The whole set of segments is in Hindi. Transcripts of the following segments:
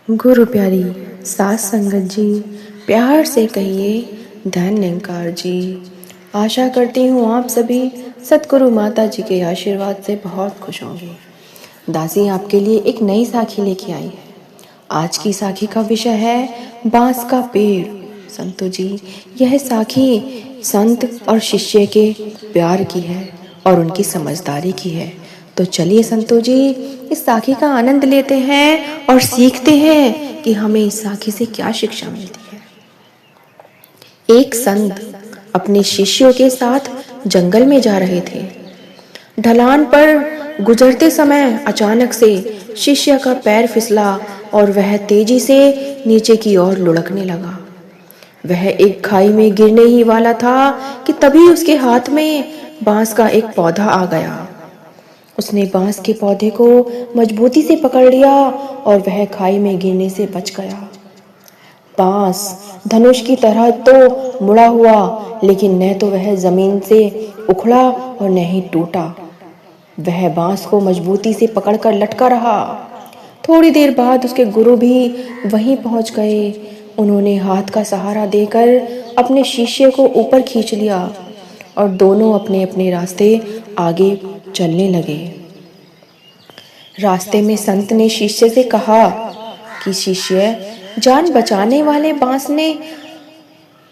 गुरु प्यारी सास संगत जी, प्यार से कहिए धन निरंकार जी। आशा करती हूँ आप सभी सतगुरु माता जी के आशीर्वाद से बहुत खुश होंगे। दासी आपके लिए एक नई साखी लेके आई है। आज की साखी का विषय है बांस का पेड़। संतो जी, यह साखी संत और शिष्य के प्यार की है और उनकी समझदारी की है। तो चलिए संतो जी, इस साखी का आनंद लेते हैं और सीखते हैं कि हमें इस साखी से क्या शिक्षा मिलती है। एक संत अपने शिष्यों के साथ जंगल में जा रहे थे। ढलान पर गुजरते समय अचानक से शिष्य का पैर फिसला और वह तेजी से नीचे की ओर लुढ़कने लगा। वह एक खाई में गिरने ही वाला था कि तभी उसके हाथ में बांस का एक पौधा आ गया। उसने बांस के पौधे को मजबूती से पकड़ लिया और वह खाई में गिरने से बच गया। बांस धनुष की तरह तो मुड़ा हुआ, लेकिन न तो वह जमीन से उखड़ा और न ही टूटा। वह बांस को मजबूती से पकड़कर लटका रहा। थोड़ी देर बाद उसके गुरु भी वहीं पहुंच गए। उन्होंने हाथ का सहारा देकर अपने शिष्य को ऊपर खींच लिया और दोनों अपने अपने रास्ते आगे चलने लगे। रास्ते में संत ने शिष्य से कहा कि शिष्य, जान बचाने वाले बांस ने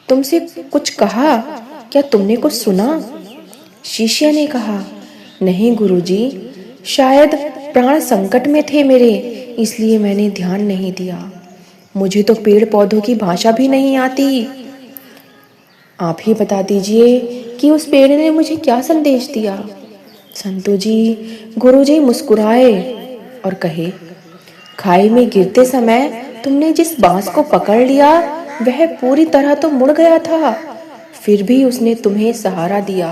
तुमसे कुछ कहा, क्या तुमने कुछ सुना? शिष्य ने कहा, नहीं गुरुजी, शायद प्राण संकट में थे मेरे, इसलिए मैंने ध्यान नहीं दिया। मुझे तो पेड़ पौधों की भाषा भी नहीं आती। आप ही बता दीजिए कि उस पेड़ ने मुझे क्या संदेश दिया। संतो जी, गुरुजी मुस्कुराए और कहे, खाई में गिरते समय तुमने जिस बांस को पकड़ लिया वह पूरी तरह तो मुड़ गया था, फिर भी उसने तुम्हें सहारा दिया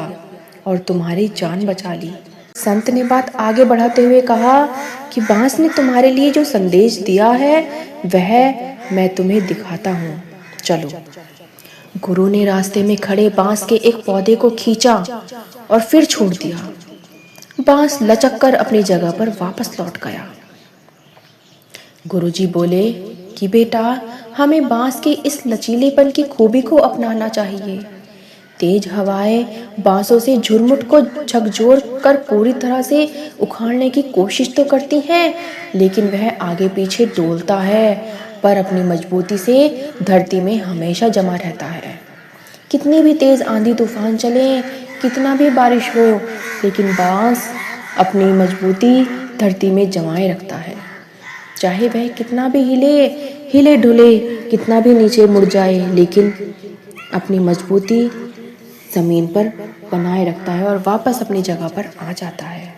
और तुम्हारी जान बचा ली। संत ने बात आगे बढ़ाते हुए कहा कि बांस ने तुम्हारे लिए जो संदेश दिया है वह मैं तुम्हें दिखाता हूँ, चलो। गुरु ने रास्ते में खड़े बांस के एक पौधे को खींचा और फिर छोड़ दिया। बांस लचक कर अपनी जगह पर वापस लौट गया। गुरुजी बोले कि बेटा, हमें बांस के इस लचीलेपन की खूबी को अपनाना चाहिए। तेज हवाएं बांसों से झुरमुट को झकझोर कर पूरी तरह से उखाड़ने की कोशिश तो करती हैं, लेकिन वह आगे पीछे डोलता है पर अपनी मजबूती से धरती में हमेशा जमा रहता है। कितनी भी तेज आंधी तूफान चले, कितना भी बारिश हो, लेकिन बांस अपनी मजबूती धरती में जमाए रखता है। चाहे वह कितना भी हिले डुले, कितना भी नीचे मुड़ जाए, लेकिन अपनी मजबूती जमीन पर बनाए रखता है और वापस अपनी जगह पर आ जाता है।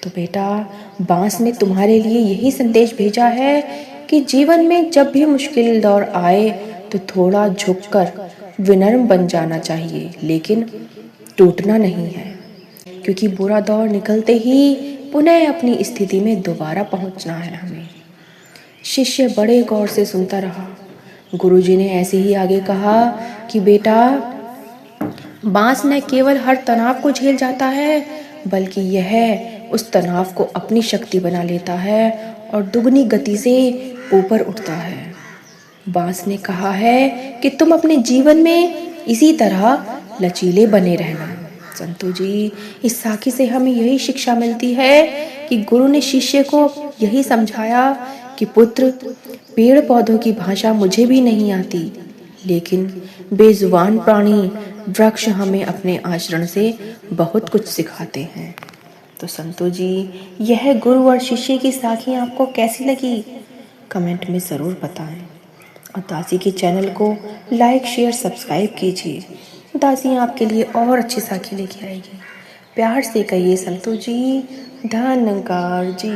तो बेटा, बांस ने तुम्हारे लिए यही संदेश भेजा है कि जीवन में जब भी मुश्किल दौर आए तो थोड़ा झुककर विनम्र बन जाना चाहिए, लेकिन टूटना नहीं है, क्योंकि बुरा दौर निकलते ही पुनः अपनी स्थिति में दोबारा पहुंचना है हमें। शिष्य बड़े गौर से सुनता रहा। गुरुजी ने ऐसे ही आगे कहा कि बेटा, बांस न केवल हर तनाव को झेल जाता है, बल्कि यह उस तनाव को अपनी शक्ति बना लेता है और दुगनी गति से ऊपर उठता है। बांस ने कहा है कि तुम अपने जीवन में इसी तरह लचीले बने रहना। संतो जी, इस साखी से हमें यही शिक्षा मिलती है कि गुरु ने शिष्य को यही समझाया कि पुत्र, पेड़ पौधों की भाषा मुझे भी नहीं आती, लेकिन बेजुबान प्राणी वृक्ष हमें अपने आचरण से बहुत कुछ सिखाते हैं। तो संतो जी, यह गुरु और शिष्य की साखी आपको कैसी लगी, कमेंट में ज़रूर बताएं और दासी के चैनल को लाइक शेयर सब्सक्राइब कीजिए। दासी आपके लिए और अच्छी साखी लेके आएगी। प्यार से कहिए संतो जी, धन निरंकार जी।